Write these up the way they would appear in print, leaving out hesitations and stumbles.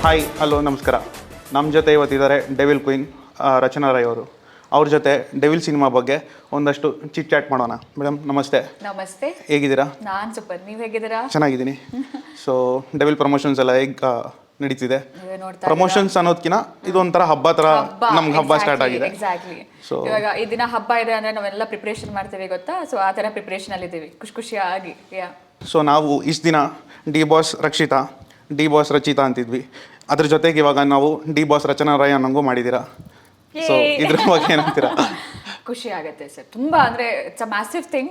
Hi hello ನಮಸ್ಕಾರ. ನಮ್ಮ ಜೊತೆ ಇವತ್ತಿದ್ದಾರೆ ಡೆವಿಲ್ ಕ್ವೀನ್ ರಚನಾ ರೈ ಅವರು. ಅವ್ರ ಜೊತೆ ಡೆವಿಲ್ ಸಿನಿಮಾ ಬಗ್ಗೆ ಒಂದಷ್ಟು ಚಿಟ್ ಚಾಟ್ ಮಾಡೋಣ. ಮೇಡಮ್ ನಮಸ್ತೆ. ನಮಸ್ತೆ. ಹೇಗಿದ್ದೀರಾ? ನಾನು ಸೂಪರ್, ನೀವು ಹೇಗಿದ್ದೀರಾ? ಚೆನ್ನಾಗಿದ್ದೀನಿ. ಸೊ ಡೆವಿಲ್ ಪ್ರಮೋಷನ್ಸ್ ಎಲ್ಲ ಹೇಗೆ ನಡೀತಿದೆ? ಪ್ರಮೋಷನ್ಸ್ ಅನ್ನೋದಕ್ಕಿಂತ ಇದೊಂಥರ ಹಬ್ಬ ಥರ ನಮ್ಗೆ ಹಬ್ಬ ಸ್ಟಾರ್ಟ್ ಆಗಿದೆ. ಎಕ್ಸಾಕ್ಟ್ಲಿ. ಇವಾಗ ಈ ದಿನ ಹಬ್ಬ ಇದೆ ಅಂದರೆ ನಾವೆಲ್ಲ ಪ್ರಿಪ್ರೇಷನ್ ಮಾಡ್ತೀವಿ ಗೊತ್ತಾ? ಸೊ ಆ ಥರ ಪ್ರಿಪ್ರೇಷನಲ್ಲಿ ಇದ್ದೀವಿ ಖುಷಿಯಾಗಿ. ಸೊ ನಾವು ಇಷ್ಟು ದಿನ D boss Rakshita, D boss Rachita ಅಂತಿದ್ವಿ. ಅದ್ರ ಜೊತೆಗೆ ಇವಾಗ ನಾವು ಡಿ ಬಾಸ್ ರಚನಾ ರೈ ಅನ್ನಂಗೂ ಮಾಡಿದ್ದೀರಾ. ಸೊ ಇದ್ರ ಬಗ್ಗೆ ಏನಂತೀರಾ? ಖುಷಿ ಆಗುತ್ತೆ ಸರ್, ತುಂಬ ಅಂದರೆ ಇಟ್ಸ್ ಅ ಮ್ಯಾಸಿವ್ ಥಿಂಗ್.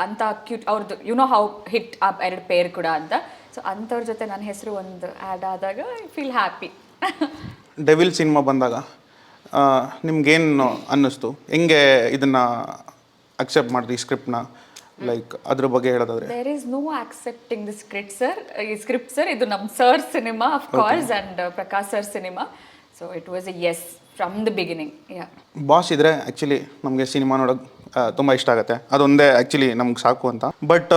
ಅಂತ ಕ್ಯೂಟ್ ಅವ್ರದ್ದು ಯು ನೋ ಹೌ ಹಿಟ್ ಆ ಎರಡು ಪೇರ್ ಕೂಡ ಅಂತ. ಸೊ ಅಂಥವ್ರ ಜೊತೆ ನನ್ನ ಹೆಸರು ಒಂದು ಆ್ಯಡ್ ಆದಾಗ I feel happy. Devil cinema ಬಂದಾಗ ನಿಮ್ಗೇನು ಅನ್ನಿಸ್ತು? ಹೆಂಗೆ ಇದನ್ನು ಅಕ್ಸೆಪ್ಟ್ ಮಾಡಿದ್ರಿ ಸ್ಕ್ರಿಪ್ಟ್ನ? ಲೈಕ್ ಅದ್ರ ಬಗ್ಗೆ ಹೇಳೋದಾದ್ರೆ there is no accepting the script sir. ಈ ಸ್ಕ್ರಿಪ್ಟ್ ಸರ್ ಇದು ನಮ್ಮ sir cinema of course and Prakash sir cinema. So it was a yes from the beginning. Boss ಇದ್ರೆ ಆ್ಯಕ್ಚುಲಿ ನಮಗೆ ಸಿನಿಮಾ ನೋಡೋಕೆ ತುಂಬ ಇಷ್ಟ ಆಗುತ್ತೆ. ಅದೊಂದೇ ಆ್ಯಕ್ಚುಲಿ ನಮ್ಗೆ ಸಾಕು ಅಂತ. ಬಟ್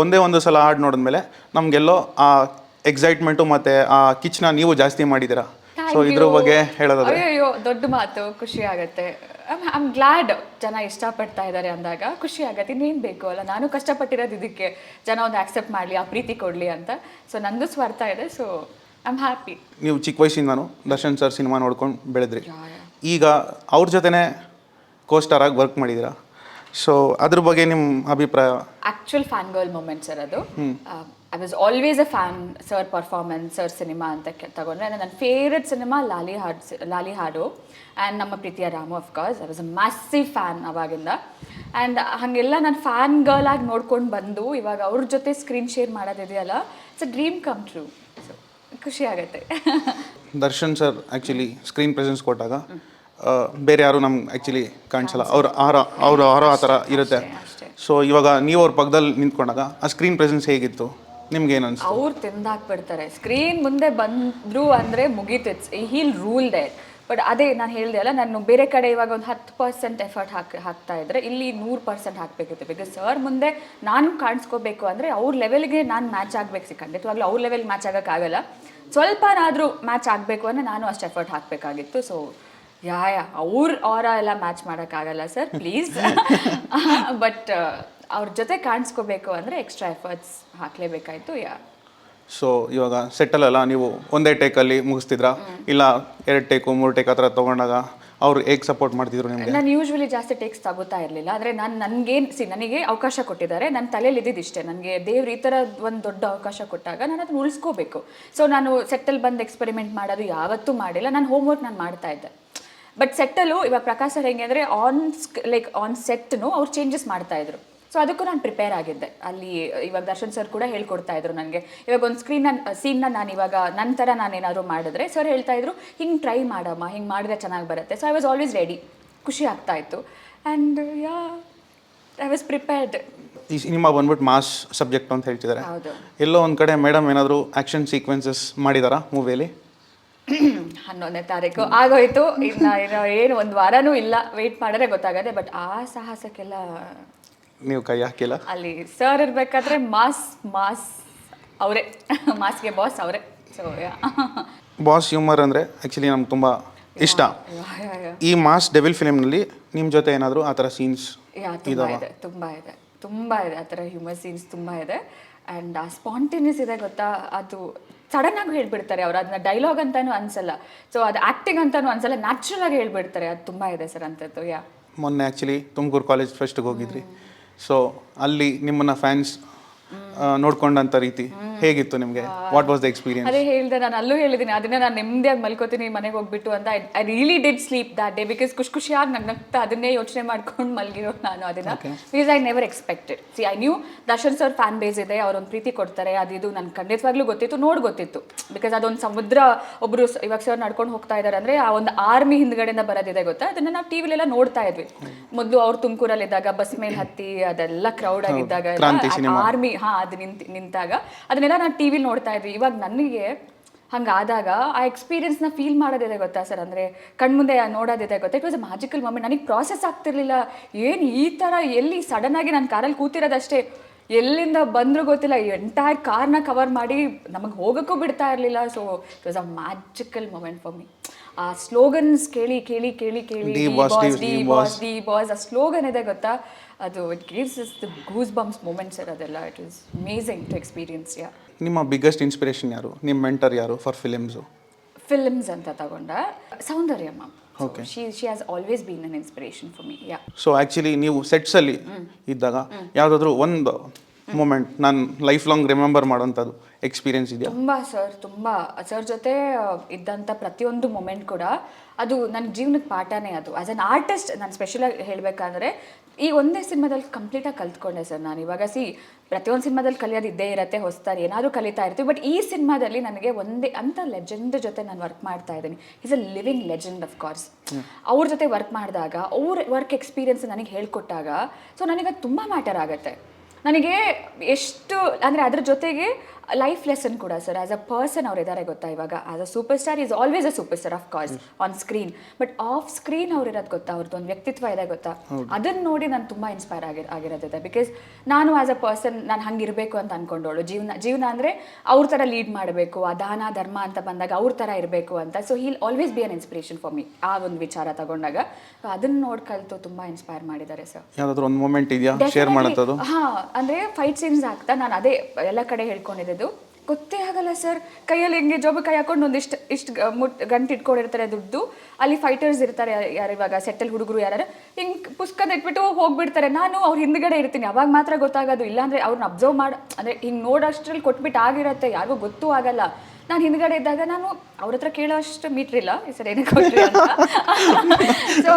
ಒಂದೇ ಒಂದು ಸಲ ಹಾಡು ನೋಡಿದ್ಮೇಲೆ ನಮಗೆಲ್ಲೋ ಆ ಎಕ್ಸೈಟ್ಮೆಂಟು ಮತ್ತು ಆ ಕಿಚ್ನ ನೀವು ಜಾಸ್ತಿ ಮಾಡಿದ್ದೀರಾ. ಸೊ ಇದ್ರ ಬಗ್ಗೆ ಹೇಳೋದಾದ್ರೆ? ಅಯ್ಯೋ ದೊಡ್ಡ ಮಾತು, ಖುಷಿ ಆಗುತ್ತೆ. ಐ ಆಮ್ ಗ್ಲಾಡ್ ಜನ ಇಷ್ಟಪಡ್ತಾ ಇದ್ದಾರೆ ಅಂದಾಗ ಖುಷಿ ಆಗುತ್ತೆ. ಇನ್ನೇನು ಬೇಕು ಅಲ್ಲ, ನಾನು ಕಷ್ಟಪಟ್ಟಿರೋದು ಇದಕ್ಕೆ, ಜನ ಒಂದು ಆಕ್ಸೆಪ್ಟ್ ಮಾಡಲಿ, ಆ ಪ್ರೀತಿ ಕೊಡಲಿ ಅಂತ. ಸೊ ನಂದು ಸ್ವಾರ್ಥ ಇದೆ. So I am happy. ನೀವು ಚಿಕ್ಕ ವಯಸ್ಸಿಂದನೂ ದರ್ಶನ್ ಸರ್ ಸಿನಿಮಾ ನೋಡ್ಕೊಂಡು ಬೆಳೆದ್ರಿ. ಈಗ ಅವ್ರ ಜೊತೆನೇ ಕೋಸ್ಟಾರ್ ಆಗಿ ವರ್ಕ್ ಮಾಡಿದ್ದೀರಾ. ಸೊ ಅದ್ರ ಬಗ್ಗೆ ನಿಮ್ಮ ಅಭಿಪ್ರಾಯ? Actual fan girl moment sir ಅದು. I was always a fan sir performance, sir cinema ಅಂತ ತಗೊಂಡ್ರೆ ನನ್ನ ಫೇವ್ರೆಟ್ ಸಿನಿಮಾ ಲಾಲಿ ಹಾಡು ಆ್ಯಂಡ್ ನಮ್ಮ ಪ್ರೀತಿಯ Ramu. Of course I was a massive fan ಅವಾಗಿಂದ. ಆ್ಯಂಡ್ ಹಾಗೆಲ್ಲ ನಾನು ಫ್ಯಾನ್ ಗರ್ಲ್ ಆಗಿ ನೋಡ್ಕೊಂಡು ಬಂದು ಇವಾಗ ಅವ್ರ ಜೊತೆ ಸ್ಕ್ರೀನ್ ಶೇರ್ ಮಾಡೋದಿದೆಯಲ್ಲ, it's a dream come true. So ಖುಷಿ ಆಗುತ್ತೆ. Darshan sir actually screen presence ಕೊಟ್ಟಾಗ ಬೇರೆ ಯಾರು ನಮ್ಗೆ ಆ್ಯಕ್ಚುಲಿ ಕಾಣಿಸಲ್ಲ. ಅವ್ರ ಆ ಥರ ಇರುತ್ತೆ. ಸೊ ಇವಾಗ ನೀವು ಅವ್ರ ಪಕ್ಕದಲ್ಲಿ ನಿಂತ್ಕೊಂಡಾಗ ಆ ಸ್ಕ್ರೀನ್ ಪ್ರೆಸೆನ್ಸ್ ಹೇಗಿತ್ತು ನಿಮ್ಗೆ? ಏನು ಅನ್ಸುತ್ತೆ? ಅವ್ರು ತಿಂದಾಕ್ಬಿಡ್ತಾರೆ. ಸ್ಕ್ರೀನ್ ಮುಂದೆ ಬಂದರು ಅಂದರೆ ಮುಗೀತು. It's he'll rule there. But ಅದೇ ನಾನು ಹೇಳಿದೆ ಅಲ್ಲ, ನಾನು ಬೇರೆ ಕಡೆ ಇವಾಗ ಒಂದು 10% ಎಫರ್ಟ್ ಹಾಕ್ತಾ ಇದ್ರೆ ಇಲ್ಲಿ 100% ಹಾಕಬೇಕಿತ್ತು. ಬಿಕಾಸ್ ಸರ್ ಮುಂದೆ ನಾನು ಕಾಣಿಸ್ಕೋಬೇಕು ಅಂದರೆ ಅವ್ರ ಲೆವೆಲ್ಗೆ ನಾನು ಮ್ಯಾಚ್ ಆಗಬೇಕು. ಖಂಡಿತವಾಗ್ಲೂ ಅವ್ರ ಲೆವೆಲ್ಗೆ ಮ್ಯಾಚ್ ಆಗೋಕ್ಕಾಗಲ್ಲ. ಸ್ವಲ್ಪನಾದರೂ ಮ್ಯಾಚ್ ಆಗಬೇಕು ಅಂದರೆ ನಾನು ಅಷ್ಟು ಎಫರ್ಟ್ ಹಾಕಬೇಕಾಗಿತ್ತು. ಸೊ ಅವ್ರ ಎಲ್ಲ ಮ್ಯಾಚ್ ಮಾಡೋಕ್ಕಾಗಲ್ಲ ಸರ್, ಪ್ಲೀಸ್. ಬಟ್ ಅವ್ರ ಜೊತೆ ಕಾಣಿಸ್ಕೋಬೇಕು ಅಂದರೆ ಎಕ್ಸ್ಟ್ರಾ ಎಫರ್ಟ್ಸ್ ಹಾಕಲೇಬೇಕಾಯ್ತು. ಸೊ ಇವಾಗ ಸೆಟ್ಟಲೆಲ್ಲ ನೀವು ಒಂದೇ ಟೇಕಲ್ಲಿ ಮುಗಿಸ್ತಿದ್ರಾ, ಇಲ್ಲ 2 ಟೇಕು 3 ಟೇಕ್ ಆ ಥರ ತೊಗೊಂಡಾಗ ಅವ್ರು ಹೇಗೆ ಸಪೋರ್ಟ್ ಮಾಡ್ತಿದ್ರು ನಿಮಗೆ? ನಾನು ಯೂಶ್ವಲಿ ಜಾಸ್ತಿ ಟೇಕ್ಸ್ ತಗೋತಾ ಇರಲಿಲ್ಲ. ಆದರೆ ನನಗೆ ಅವಕಾಶ ಕೊಟ್ಟಿದ್ದಾರೆ. ನನ್ನ ತಲೆಯಲ್ಲಿ ಇದ್ದಿದ್ದಿಷ್ಟೇ, ನನಗೆ ದೇವ್ರು ಈ ಥರ ಒಂದು ದೊಡ್ಡ ಅವಕಾಶ ಕೊಟ್ಟಾಗ ನಾನು ಅದನ್ನು ಉಳಿಸ್ಕೋಬೇಕು. ಸೊ ನಾನು ಸೆಟ್ಟಲ್ಲಿ ಬಂದು ಎಕ್ಸ್ಪೆರಿಮೆಂಟ್ ಮಾಡೋದು ಯಾವತ್ತೂ ಮಾಡಿಲ್ಲ. ನಾನು ಹೋಮ್ವರ್ಕ್ ನಾನು ಮಾಡ್ತಾ ಇದ್ದೆ. ಬಟ್ ಸೆಟ್ಟಲ್ಲೂ ಇವಾಗ ಪ್ರಕಾಶ್ ಸರ್ ಹೆಂಗೆ ಅಂದರೆ ಆನ್ ಸೆಟ್ನು ಅವ್ರು ಚೇಂಜಸ್ ಮಾಡ್ತಾಯಿದ್ರು. ಸೊ ಅದಕ್ಕೂ ನಾನು ಪ್ರಿಪೇರ್ ಆಗಿದ್ದೆ. ಅಲ್ಲಿ ಇವಾಗ ದರ್ಶನ್ ಸರ್ ಕೂಡ ಹೇಳ್ಕೊಡ್ತಾ ಇದ್ರು ನನಗೆ. ಇವಾಗ ಒಂದು ಸೀನ್ನ ನಾನು ಇವಾಗ ನಂತರ ನಾನೇನಾದರೂ ಮಾಡಿದ್ರೆ ಸರ್ ಹೇಳ್ತಾಯಿದ್ರು, ಹಿಂಗೆ ಟ್ರೈ ಮಾಡಮ್ಮ, ಹಿಂಗೆ ಮಾಡಿದ್ರೆ ಚೆನ್ನಾಗಿ ಬರುತ್ತೆ. So I was always ready. ಖುಷಿ ಆಗ್ತಾಯಿತ್ತು. And I was prepared. ಈ ಸಿನಿಮಾ ಬಂದ್ಬಿಟ್ಟು ಮಾಸ್ ಸಬ್ಜೆಕ್ಟ್ ಅಂತ ಹೇಳ್ತಿದ್ದಾರೆ. ಹೌದು. ಎಲ್ಲೋ ಒಂದು ಕಡೆ ಮೇಡಮ್ ಏನಾದರೂ ಆ್ಯಕ್ಷನ್ ಸೀಕ್ವೆನ್ಸಸ್ ಮಾಡಿದಾರಾ ಮೂವಿಯಲ್ಲಿ? 11ನೇ ತಾರೀಕು ಆಗೋಯ್ತು. ಇನ್ನು ಏನು ಒಂದು ವಾರನೂ ಇಲ್ಲ, ವೆಯ್ಟ್ ಮಾಡಿದ್ರೆ ಗೊತ್ತಾಗತ್ತೆ. ಬಟ್ ಆ ಸಾಹಸಕ್ಕೆಲ್ಲ ನೀವು ಕೈ ಹಾಕಿಲ್ಲ? ಅಲ್ಲಿ ಸರ್ ಇರಬೇಕಾದ್ರೆ ಮಾಸ್ ಅವರೇ, ಮಾಸ್ಗೆ ಬಾಸ್ ಅವರೇ. ಸೊ ಬಾಸ್ ಹ್ಯೂಮರ್ ಅಂದರೆ ಆ್ಯಕ್ಚುಲಿ ನಮ್ಗೆ ತುಂಬ ಇಷ್ಟ. ಈ ಮಾಸ್ ಡೆವಿಲ್ ಫಿಲಿಮ್ನಲ್ಲಿ ನಿಮ್ಮ ಜೊತೆ ಏನಾದರೂ ಆ ಥರ ಸೀನ್ಸ್? ತುಂಬ ಇದೆ ಆ ಥರ ಹ್ಯೂಮರ್ ಸೀನ್ಸ್ ತುಂಬ ಇದೆ. ಆ್ಯಂಡ್ ಆ ಸ್ಪಾಂಟೇನಿಯಸ್ ಇದೆ ಗೊತ್ತಾ, ಅದು ಸಡನ್ನಾಗಿ ಹೇಳ್ಬಿಡ್ತಾರೆ ಅವ್ರು. ಅದನ್ನ ಡೈಲಾಗ್ ಅಂತಾನು ಅನ್ಸಲ್ಲ. ಸೊ ಅದು ಆ್ಯಕ್ಟಿಂಗ್ ಅಂತಾನು ಅನ್ಸಲ್ಲ, ನ್ಯಾಚುರಲ್ ಆಗಿ ಹೇಳ್ಬಿಡ್ತಾರೆ. ಅದು ತುಂಬ ಇದೆ ಸರ್ ಅಂಥದ್ದು. ಮೊನ್ನೆ ಆ್ಯಕ್ಚುಲಿ ತುಮಕೂರು ಕಾಲೇಜ್ ಫೆಸ್ಟ್ಗೆ ಹೋಗಿದ್ರಿ. ಸೊ ಅಲ್ಲಿ ನಿಮ್ಮನ್ನ ಫ್ಯಾನ್ಸ್ ನೋಡ್ಕೊಂಡಂಥ ರೀತಿ ಹೇಗಿತ್ತು ನಿಮಗೆ? What was the experience? ಅದೇ ಹೇಳಿದೆ, ನಾನು ಅಲ್ಲೂ ಹೇಳಿದ್ದೀನಿ. ಅದನ್ನೇ ನಾನು ನೆಮ್ಮದಿಯಾಗಿ ಮಲ್ಕೋತೀನಿ ಮನೆಗೆ ಹೋಗ್ಬಿಟ್ಟು ಅಂತ. I really did sleep that day. Because ಖುಷಿಯಾಗಿ ನಗ್ನಗ್ತಾ ಅದನ್ನೇ ಯೋಚನೆ ಮಾಡ್ಕೊಂಡು ಮಲಗಿರೋ ನಾನು ಅದನ್ನು. Because I never expected. I knew Darshan sir fan base ಇದೆ, ಅವರೊಂದು ಪ್ರೀತಿ ಕೊಡ್ತಾರೆ, ಅದು ನನಗೆ ಖಂಡಿತವಾಗ್ಲೂ ಗೊತ್ತಿತ್ತು. ಬಿಕಾಸ್ ಅದೊಂದು ಸಮುದ್ರ, ಒಬ್ಬರು ಇವಾಗ ಸರ್ ನಡ್ಕೊಂಡು ಹೋಗ್ತಾ ಇದ್ದಾರೆ ಅಂದರೆ ಆ ಒಂದು ಆರ್ಮಿ ಹಿಂದ್ಗಡೆಯಿಂದ ಬರೋದಿದೆ ಗೊತ್ತಾ. ಅದನ್ನು ನಾವು ಟಿ ವಿಲೆಲ್ಲ ನೋಡ್ತಾ ಇದ್ವಿ ಮೊದಲು. ಅವ್ರು ತುಮಕೂರಲ್ಲಿದ್ದಾಗ ಬಸ್ ಮೇಲೆ ಹತ್ತಿ ಅದೆಲ್ಲ ಕ್ರೌಡ್ ಆಗಿದ್ದಾಗ ಆರ್ಮಿ ಅದು ನಿಂತಾಗ ಅದನ್ನೆಲ್ಲ ನಾನು ಟಿ ವಿಲಿ ನೋಡ್ತಾ ಇದ್ವಿ. ಇವಾಗ ನನಗೆ ಹಂಗಾದಾಗ ಆ ಎಕ್ಸ್ಪೀರಿಯನ್ಸ್ನ ಫೀಲ್ ಮಾಡೋದಿದೆ ಗೊತ್ತಾ ಸರ್. ಅಂದರೆ ಕಣ್ಮುಂದೆ ನೋಡೋದಿದೆ ಗೊತ್ತಾ. It was a magical moment. ನನಗೆ ಪ್ರಾಸೆಸ್ ಆಗ್ತಿರ್ಲಿಲ್ಲ. ಏನು ಈ ಥರ ಎಲ್ಲಿ ಸಡನ್ನಾಗಿ ನಾನು ಕಾರಲ್ಲಿ ಕೂತಿರೋದಷ್ಟೇ ಎಲ್ಲಿಂದ ಬಂದರೂ ಗೊತ್ತಿಲ್ಲ, ಎಂಟೈರ್ ಕಾರ್ನ ಕವರ್ ಮಾಡಿ ನಮಗೆ ಹೋಗೋಕ್ಕೂ ಬಿಡ್ತಾ ಇರಲಿಲ್ಲ. So it was a magical moment for me. ಆ ಸ್ಲೋಗನ್ಸ್ ಕೇಳಿ ಕೇಳಿ ಕೇಳಿ ಕೇಳಿ ಡಿ ಬಾಸ್ ಆ ಸ್ಲೋಗನ್ ಇದೆ ಗೊತ್ತಾ, ಅದು it gives us the goose bumps moments sir. ಅದೆಲ್ಲ it was amazing to experience. Yeah. ನಿಮ್ಮ ಬಿಗ್ಗೆಸ್ಟ್ ಇನ್ಸ್ಪಿರೇಷನ್ ಯಾರು, ನಿಮ್ಮ ಮೆಂಟರ್ ಯಾರು ಫಾರ್ ಫಿಲಿಮ್ಸು? ಫಿಲ್ಮ್ಸ್ ಅಂತ ತಗೊಂಡ Soundarya ma'am. She has always been an inspiration for me. Yeah. So actually ನೀವು ಸೆಟ್ಸಲ್ಲಿ ಇದ್ದಾಗ ಯಾವುದಾದ್ರೂ ಒಂದು ಮೂಮೆಂಟ್ ನಾನು ಲೈಫ್ ಲಾಂಗ್ ರಿಮೆಂಬರ್ ಮಾಡೋಂಥದ್ದು ಎಕ್ಸ್ಪೀರಿಯನ್ಸ್ ಇದೆಯಾ? ತುಂಬ ಸರ್, ತುಂಬ ಸರ್ ಜೊತೆ ಇದ್ದಂಥ ಪ್ರತಿಯೊಂದು ಮೂಮೆಂಟ್ ಕೂಡ ಅದು ನನ್ನ ಜೀವನಕ್ಕೆ ಪಾಠನೇ. ಅದು ಆ್ಯಸ್ ಅನ್ ಆರ್ಟಿಸ್ಟ್ ನಾನು ಸ್ಪೆಷಲಾಗಿ ಹೇಳಬೇಕಾದ್ರೆ ಈ ಒಂದೇ ಸಿನಿಮಾದಲ್ಲಿ ಕಂಪ್ಲೀಟಾಗಿ ಕಲ್ತ್ಕೊಂಡೆ ಸರ್ ನಾನು. ಇವಾಗ ಪ್ರತಿಯೊಂದು ಸಿನಿಮಾದಲ್ಲಿ ಕಲಿಯೋದು ಇದ್ದೇ ಇರುತ್ತೆ, ಹೊಸ್ತಾರೆ ಏನಾದರೂ ಕಲಿತಾ ಇರ್ತೀವಿ. ಬಟ್ ಈ ಸಿನಿಮಾದಲ್ಲಿ ನನಗೆ ಒಂದೇ ಅಂಥ ಲೆಜೆಂಡ್ ಜೊತೆ ನಾನು ವರ್ಕ್ ಮಾಡ್ತಾ ಇದ್ದೀನಿ. Is a living legend of course. ಅವ್ರ ಜೊತೆ ವರ್ಕ್ ಮಾಡಿದಾಗ ಅವ್ರ ವರ್ಕ್ ಎಕ್ಸ್ಪೀರಿಯನ್ಸ್ ನನಗೆ ಹೇಳ್ಕೊಟ್ಟಾಗ ಸೊ ನನಗೆ ಅದು ತುಂಬ ಮ್ಯಾಟರ್ ಆಗುತ್ತೆ. ನನಗೆ ಎಷ್ಟು ಅಂದರೆ ಅದ್ರ ಜೊತೆಗೆ ಲೈಫ್ ಲೆಸನ್ ಕೂಡ ಸರ್. ಆ್ಯಸ್ ಅ ಪರ್ಸನ್ ಅವ್ರು ಇದ್ದಾರೆ ಗೊತ್ತಾ, ಇವಾಗ as a super star is always a super star of course on screen, but off screen ಅವ್ರು ಇರೋದು ಗೊತ್ತಾ, ಅವ್ರದ್ದು ಒಂದು ವ್ಯಕ್ತಿತ್ವ ಇದೆ ಗೊತ್ತಾ, ಅದನ್ನು ನೋಡಿ ನಾನು ತುಂಬ ಇನ್ಸ್ಪೈರ್ ಆಗಿರೋದಿದೆ. ಬಿಕಾಸ್ ನಾನು ಆ್ಯಸ್ ಅ ಪರ್ಸನ್ ನಾನು ಹಂಗಿರಬೇಕು ಅಂತ ಅಂದ್ಕೊಂಡವಳು. ಜೀವನ ಅಂದರೆ ಅವ್ರ ಥರ ಲೀಡ್ ಮಾಡಬೇಕು, ಆ ದಾನ ಧರ್ಮ ಅಂತ ಬಂದಾಗ ಅವ್ರ ಥರ ಇರಬೇಕು ಅಂತ. So he'll always be an inspiration for me. ಆ ಒಂದು ವಿಚಾರ ತಗೊಂಡಾಗ ಅದನ್ನು ನೋಡಿ ಕಲಿತು ತುಂಬ ಇನ್ಸ್ಪೈರ್ ಮಾಡಿದ್ದಾರೆ ಸರ್. ಯಾವುದಾದ್ರೂ ಒಂದು ಮೂಮೆಂಟ್ ಇದೆಯಾ ಶೇರ್ ಮಾಡೋದು? ಹಾಂ, ಅಂದರೆ ಫೈಟ್ ಸೀನ್ಸ್ ಆಗ್ತಾ ನಾನು ಅದೇ ಎಲ್ಲ ಕಡೆ ಹೇಳ್ಕೊಂಡಿದ್ದು ಗೊತ್ತೇ ಆಗಲ್ಲ ಸರ್. ಕೈಯಲ್ಲಿ ಹಿಂಗೆ ಜೋಬ ಕೈ ಹಾಕೊಂಡು ಇಷ್ಟು ಗಂಟು ಇಟ್ಕೊಂಡಿರ್ತಾರೆ ದುಡ್ಡು. ಅಲ್ಲಿ ಫೈಟರ್ಸ್ ಇರ್ತಾರೆ, ಯಾರು ಇವಾಗ ಸೆಟ್ಟಲ್ ಹುಡುಗರು ಯಾರು ಹಿಂಗೆ ಪುಸ್ತಕ ಇಟ್ಬಿಟ್ಟು ಹೋಗ್ಬಿಡ್ತಾರೆ. ನಾನು ಅವ್ರ ಹಿಂದ್ಗಡೆ ಇರ್ತೀನಿ, ಅವಾಗ ಮಾತ್ರ ಗೊತ್ತಾಗೋದು. ಇಲ್ಲಾಂದರೆ ಅವ್ರನ್ನ ಅಬ್ಸರ್ವ್ ಮಾಡಿ ಅಂದರೆ ಹಿಂಗೆ ನೋಡೋಷ್ಟ್ರಲ್ಲಿ ಕೊಟ್ಬಿಟ್ಟು ಆಗಿರುತ್ತೆ, ಯಾರಿಗೂ ಗೊತ್ತೂ ಆಗಲ್ಲ. ನಾನು ಹಿಂದ್ಗಡೆ ಇದ್ದಾಗ ನಾನು ಅವ್ರ ಹತ್ರ ಕೇಳೋಷ್ಟು ಮೀಟ್ರಿಲ್ಲ ಈ ಸರ್ ಏನಕ್ಕೆ ಕೊಟ್ರಿ ಅಂತ. ಸೊ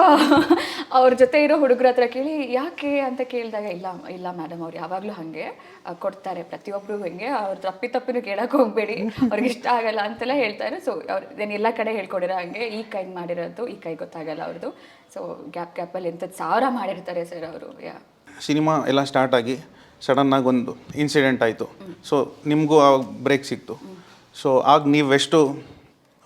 ಅವ್ರ ಜೊತೆ ಇರೋ ಹುಡುಗರ ಹತ್ರ ಕೇಳಿ ಯಾಕೆ ಅಂತ ಕೇಳಿದಾಗ ಇಲ್ಲ ಮೇಡಮ್ ಅವ್ರು ಯಾವಾಗಲೂ ಹಾಗೆ ಕೊಡ್ತಾರೆ, ಪ್ರತಿಯೊಬ್ಬರು ಹಿಂಗೆ ಅವ್ರ ತಪ್ಪಿನೂ ಕೇಳಕ್ಕೆ ಹೋಗಬೇಡಿ, ಅವ್ರಿಗೆ ಇಷ್ಟ ಆಗಲ್ಲ ಅಂತೆಲ್ಲ ಹೇಳ್ತಾರೆ. ಸೊ ಅವ್ರು ಎಲ್ಲ ಕಡೆ ಹೇಳ್ಕೊಡಿರೋ ಹಾಗೆ ಈ ಕೈ ಮಾಡಿರೋದು ಈ ಕೈ ಗೊತ್ತಾಗಲ್ಲ ಅವ್ರದ್ದು. ಸೊ ಗ್ಯಾಪಲ್ಲಿ ಎಂಥದ್ದು ಸಾವಿರ ಮಾಡಿರ್ತಾರೆ ಸರ್ ಅವರು. ಯಾ. ಸಿನಿಮಾ ಎಲ್ಲ ಸ್ಟಾರ್ಟ್ ಆಗಿ ಸಡನ್ನಾಗಿ ಒಂದು ಇನ್ಸಿಡೆಂಟ್ ಆಯಿತು. ಸೊ ನಿಮಗೂ ಆ ಬ್ರೇಕ್ ಸಿಕ್ತು. ಸೊ ಆಗ ನೀವು ಎಷ್ಟು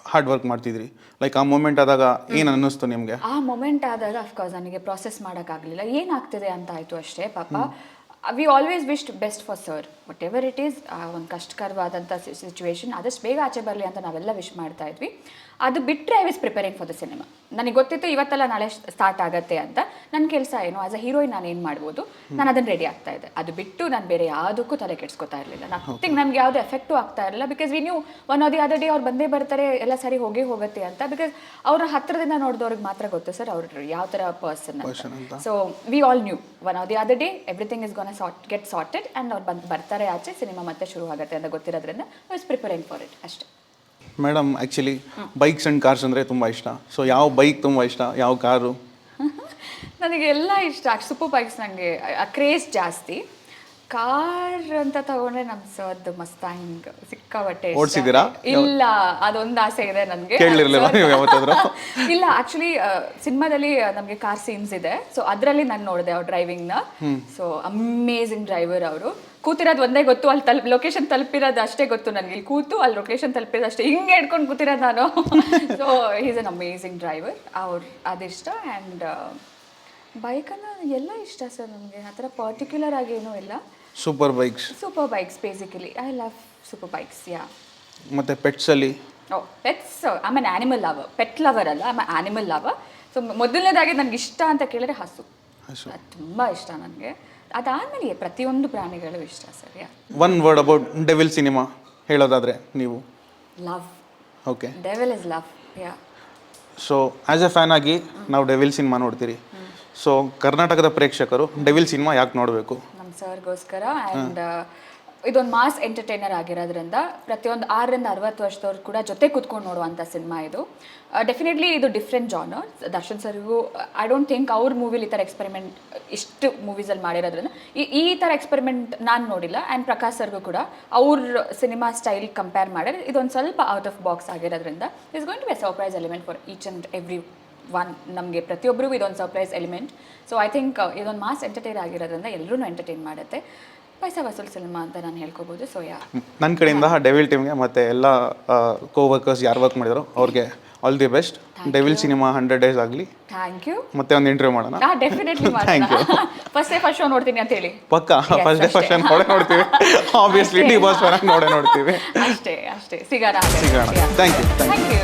ಹಾರ್ಡ್ ವರ್ಕ್ ಮಾಡ್ತಿದ್ರಿ? ಲೈಕ್ ಆ ಮೂಮೆಂಟ್ ಆದಾಗ ಏನು ಅನ್ನಿಸ್ತು ನಿಮಗೆ? ಆ ಮೂಮೆಂಟ್ ಆದಾಗ ಅಫ್ಕೋರ್ಸ್ ನನಗೆ ಪ್ರೊಸೆಸ್ ಮಾಡೋಕ್ಕಾಗಲಿಲ್ಲ, ಏನಾಗ್ತಿದೆ ಅಂತ ಆಯಿತು ಅಷ್ಟೇ. ಪಾಪ we always wished best for sir, ವಟ್ ಎವರ್ ಇಟ್ ಈಸ್. ಒಂದು ಕಷ್ಟಕರವಾದಂಥ ಸಿಚುವೇಶನ್ ಆದಷ್ಟು ಬೇಗ ಆಚೆ ಬರಲಿ ಅಂತ ನಾವೆಲ್ಲ ವಿಶ್ ಮಾಡ್ತಾ ಇದ್ವಿ. ಅದು ಬಿಟ್ಟರೆ I was preparing for the cinema. ನನಗೆ ಗೊತ್ತಿತ್ತು ಇವತ್ತೆಲ್ಲ ನಾಳೆ ಸ್ಟಾರ್ಟ್ ಆಗುತ್ತೆ ಅಂತ. ನನ್ನ ಕೆಲಸ ಏನು, ಆಸ್ ಅ ಹೀರೋಯಿನ್ ನಾನು ಏನು ಮಾಡ್ಬೋದು, ನಾನು ಅದನ್ನು ರೆಡಿ ಆಗ್ತಾ ಇದ್ದೆ. ಅದು ಬಿಟ್ಟು ನಾನು ಬೇರೆ ಯಾವುದಕ್ಕೂ ತಲೆ ಕೆಡಿಸ್ಕೊತಾ ಇರಲಿಲ್ಲ. ನಥಿಂಗ್, ನಮ್ಗೆ ಯಾವುದೇ ಎಫೆಕ್ಟು ಆಗ್ತಾ ಇರಲಿಲ್ಲ. Because we new one or the other day ಅವ್ರು ಬಂದೇ ಬರ್ತಾರೆ, ಎಲ್ಲ ಸರಿ ಹೋಗುತ್ತೆ ಅಂತ. ಬಿಕಾಸ್ ಅವ್ರ ಹತ್ತಿರದಿಂದ ನೋಡಿದವ್ರಿಗೆ ಮಾತ್ರ ಗೊತ್ತು ಸರ್ ಅವ್ರು ಯಾವ ಥರ ಪರ್ಸನ್ ಅಂತ. So we all knew one or the other day everything is gonna get started and ಅವ್ರು ಬರ್ತಾರೆ ಆಚೆ, ಸಿನಿಮಾ ಮತ್ತೆ ಶುರು ಆಗುತ್ತೆ ಅಂತ ಗೊತ್ತಿರೋದ್ರಿಂದ I was preparing for it ಅಷ್ಟೇ. Madam actually bikes and cars ಅಂದರೆ ತುಂಬ ಇಷ್ಟ. ಸೊ ಯಾವ ಬೈಕ್ ತುಂಬ ಇಷ್ಟ, ಯಾವ ಕಾರು? ನನಗೆ ಎಲ್ಲ ಇಷ್ಟ. ಸೂಪರ್ ಬೈಕ್ಸ್ ನನಗೆ ಕ್ರೇಜ್ ಜಾಸ್ತಿ. ಕಾರ್ ಅಂತ ತಗೊಂಡ್ರೆ ನಮ್ಮ ಸರ್ದು ಮಸ್ತಾಂಗ್ ಸಿಕ್ಕಾಬಟ್ಟೆ ಓಡಿಸಿದ್ದೀರಾ? ಇಲ್ಲ, ಅದೊಂದು ಆಸೆ ಇದೆ ನನಗೆ. ಇಲ್ಲ, ಆಕ್ಚುಲಿ ಸಿನಿಮಾದಲ್ಲಿ ನಮಗೆ ಕಾರ್ ಸೀನ್ಸ್ ಇದೆ. ಸೊ ಅದರಲ್ಲಿ ನಾನು ನೋಡಿದೆ ಅವ್ರ ಡ್ರೈವಿಂಗ್ನ. ಸೊ ಅಮೇಝಿಂಗ್ ಡ್ರೈವರ್ ಅವರು. ಕೂತಿರೋದು ಒಂದೇ ಗೊತ್ತು, ಅಲ್ಲಿ ಲೊಕೇಶನ್ ತಲುಪಿರೋದು ಅಷ್ಟೇ ಗೊತ್ತು ನನಗೆ. ಇಲ್ಲಿ ಕೂತು ಅಲ್ಲಿ ಲೊಕೇಶನ್ ತಲುಪಿರೋದು ಅಷ್ಟೇ, ಹಿಂಗೆ ಹಿಡ್ಕೊಂಡು ಕೂತಿರೋದು ನಾನು. So is an amazing driver. ಅವ್ರು ಅದಿಷ್ಟ. ಆ್ಯಂಡ್ ಬೈಕನ್ನು ಎಲ್ಲ ಇಷ್ಟ ಸರ್ ನನಗೆ, ಆ ಥರ ಪರ್ಟಿಕ್ಯುಲರ್ ಆಗಿ ಏನೂ ಇಲ್ಲ. Super bikes basically I love super bikes. Yeah. ಮತ್ತು ಪೆಟ್ಸಲ್ಲಿ? Pets I am an animal lover. Pet lover ಅಲ್ಲ, I am animal lover. So ಮೊದಲನೇದಾಗಿ ನನಗೆ ಇಷ್ಟ ಅಂತ ಕೇಳಿದ್ರೆ ಹಸು. ಅದು ತುಂಬ ಇಷ್ಟ ನನಗೆ. ಅದಾದಮೇಲೆ ಪ್ರತಿಯೊಂದು ಪ್ರಾಣಿಗಳು ಇಷ್ಟ sir. Yeah. One word about devil cinema ಹೇಳೋದಾದರೆ ನೀವು? Love. Okay. Devil is love. Yeah. So as A fan ಆಗಿ ನಾವು ಡೆವಿಲ್ ಸಿನಿಮಾ ನೋಡ್ತೀರಿ. ಸೊ ಕರ್ನಾಟಕದ ಪ್ರೇಕ್ಷಕರು ಡೆವಿಲ್ ಸಿನಿಮಾ ಯಾಕೆ ನೋಡಬೇಕು? ನಮ್ಮ ಸರ್ಗೋಸ್ಕರ. ಆ್ಯಂಡ್ ಇದೊಂದು ಮಾಸ್ ಎಂಟರ್ಟೈನರ್ ಆಗಿರೋದ್ರಿಂದ ಪ್ರತಿಯೊಂದು 6 ರಿಂದ 60 ವರ್ಷದವ್ರು ಕೂಡ ಜೊತೆ ಕೂತ್ಕೊಂಡು ನೋಡುವಂಥ ಸಿನಿಮಾ ಇದು. ಡೆಫಿನೆಟ್ಲಿ ಇದು ಡಿಫ್ರೆಂಟ್ ಜಾನರ್. ದರ್ಶನ್ ಸರ್ಗೂ ಐ ಡೋಂಟ್ ಥಿಂಕ್ ಅವ್ರ ಮೂವಿಲಿ ಈ ಥರ ಎಕ್ಸ್ಪೆರಿಮೆಂಟ್ ಇಷ್ಟು ಮೂವೀಸಲ್ಲಿ ಮಾಡಿರೋದ್ರಿಂದ ಈ ಥರ ಎಕ್ಸ್ಪೆರಿಮೆಂಟ್ ನಾನು ನೋಡಿಲ್ಲ. ಆ್ಯಂಡ್ ಪ್ರಕಾಶ್ ಸರ್ಗೂ ಕೂಡ ಅವ್ರ ಸಿನಿಮಾ ಸ್ಟೈಲ್ ಕಂಪೇರ್ ಮಾಡಿದ್ರೆ ಇದೊಂದು ಸ್ವಲ್ಪ ಔಟ್ ಆಫ್ ಬಾಕ್ಸ್ ಆಗಿರೋದ್ರಿಂದ is going to be surprise element for each and every one. ನಮಗೆ ಪ್ರತಿಯೊಬ್ಬರಿಗೂ ಇದೊಂದು surprise element. So I think ಇದೊಂದು ಮಾಸ್ ಎಂಟರ್ಟೈನ್ ಆಗಿರೋದ್ರಿಂದ ಎಲ್ಲರೂ ಎಂಟರ್ಟೈನ್ ಮಾಡುತ್ತೆ. ಪೈಸಾ ವಸೂಲ್ ಸಿನಿಮಾ ಅಂತ ನಾನು ಹೇಳ್ಕೊಬೋದು. So yeah. ನನ್ನ ಕಡೆಯಿಂದ ಡೆವಿಲ್ ಟೀಮ್ಗೆ ಮತ್ತು ಎಲ್ಲ ಕೋವರ್ಕರ್ಸ್ ಯಾರು ವರ್ಕ್ ಮಾಡಿದ್ರು ಅವ್ರಿಗೆ all the best. Devil cinema 100 days ಆಗಲಿ. Thank you. ಮತ್ತೆ ಒಂದು ಇಂಟರ್ವ್ಯೂ ಮಾಡೋಣ. Definitely Thank you. First show ನೋಡ್ತೀನಿ ಅಂತ ಹೇಳಿ. ಪಕ್ಕ ಫಸ್ಟ್ ಡೇ ಫಸ್ಟ್ ನೋಡ್ತೀವಿ ಆಬ್ವಿಯಸ್ಲಿ. ಡಿ ಬಾಸ್ ನೋಡೇ ನೋಡ್ತೀವಿ. ಅಷ್ಟೇ ಸಿಗೋಣ. Thank you. Thank you.